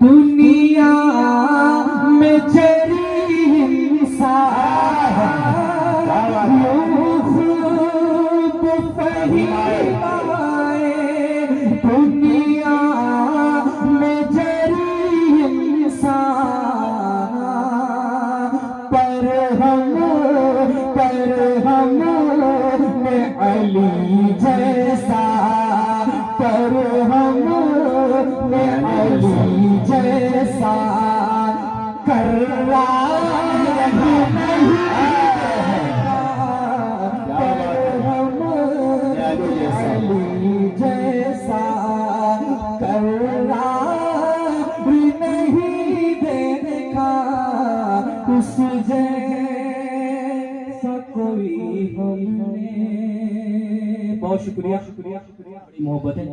دنیا میں چری انسان خوب فہیمائے دنیا میں چری انسان پر ہم نے علی جیسا پر ہم نے علی جیسا کرار نہیں ہم علی جیسا کرار نہیں دیکھا اس جیسا کوئی ہم نے. بہت شکریہ، محبت ہے.